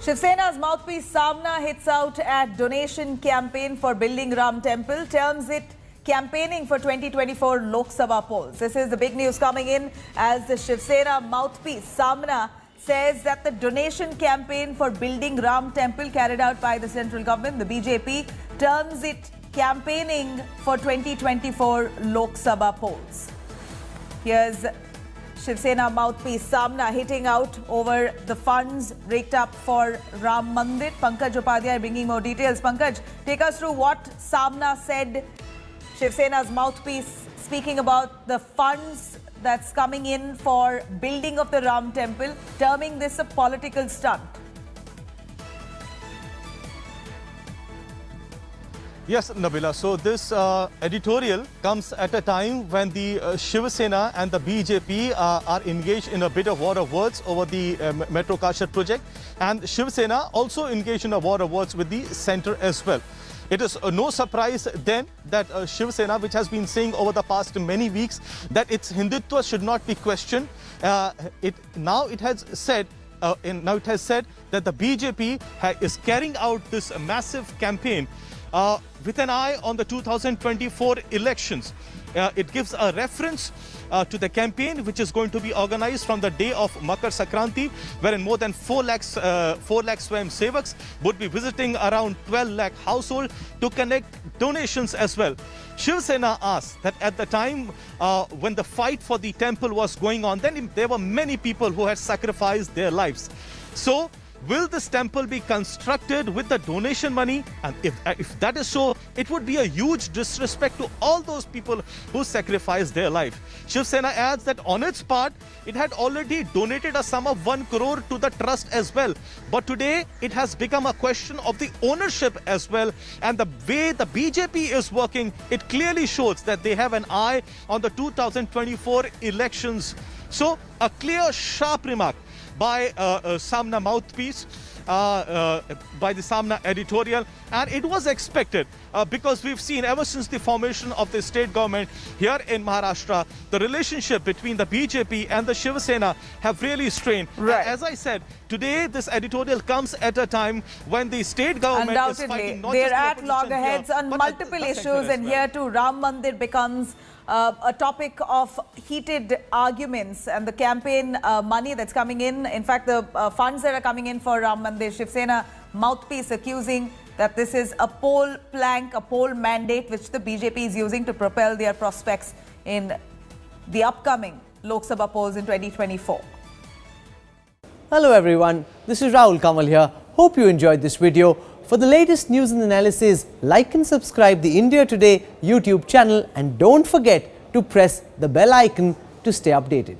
Shiv Sena's mouthpiece Samna hits out at donation campaign for building Ram Temple, terms it campaigning for 2024 Lok Sabha polls. This is the big news coming in as the Shiv Sena mouthpiece Samna says that the donation campaign for building Ram Temple carried out by the central government, the BJP, terms it campaigning for 2024 Lok Sabha polls. Here's Shiv Sena mouthpiece Samna hitting out over the funds raked up for Ram Mandir. Pankaj Upadhyay bringing more details. Pankaj, take us through what Samna said, Shiv Sena's mouthpiece, speaking about the funds that's coming in for building of the Ram Temple, terming this a political stunt. Yes, Nabila. So this editorial comes at a time when the Shiv Sena and the BJP are engaged in a bit of war of words over the Metro Kashat project, and Shiv Sena also engaged in a war of words with the centre as well. It is no surprise then that Shiv Sena, which has been saying over the past many weeks that its Hindutva should not be questioned, now it has said that the BJP is carrying out this massive campaign with an eye on the 2024 elections. It gives a reference to the campaign which is going to be organized from the day of Makar Sankranti, wherein more than 4 lakh Swayam Sevaks would be visiting around 12 lakh households to connect donations as well. Shiv Sena asked that at the time when the fight for the temple was going on, then there were many people who had sacrificed their lives. So, will this temple be constructed with the donation money? And if that is so, it would be a huge disrespect to all those people who sacrificed their life. Shiv Sena adds that on its part, it had already donated a sum of 1 crore to the trust as well. But today, it has become a question of the ownership as well. And the way the BJP is working, it clearly shows that they have an eye on the 2024 elections. So, a clear, sharp remark by Samna mouthpiece, by the Samna editorial, and it was expected because we've seen ever since the formation of the state government here in Maharashtra, the relationship between the BJP and the Shiv Sena have really strained. Right. As I said, today this editorial comes at a time when the state government is fighting not they're just at loggerheads on multiple issues, and here too Ram Mandir becomes a topic of heated arguments, and the campaign money that's coming in fact the funds that are coming in for Ram Mandir, Shiv Sena mouthpiece accusing that this is a poll plank, a poll mandate which the BJP is using to propel their prospects in the upcoming Lok Sabha polls in 2024. Hello everyone, this is Rahul Kamal here. Hope you enjoyed this video. For the latest news and analysis, like and subscribe the India Today YouTube channel, and don't forget to press the bell icon to stay updated.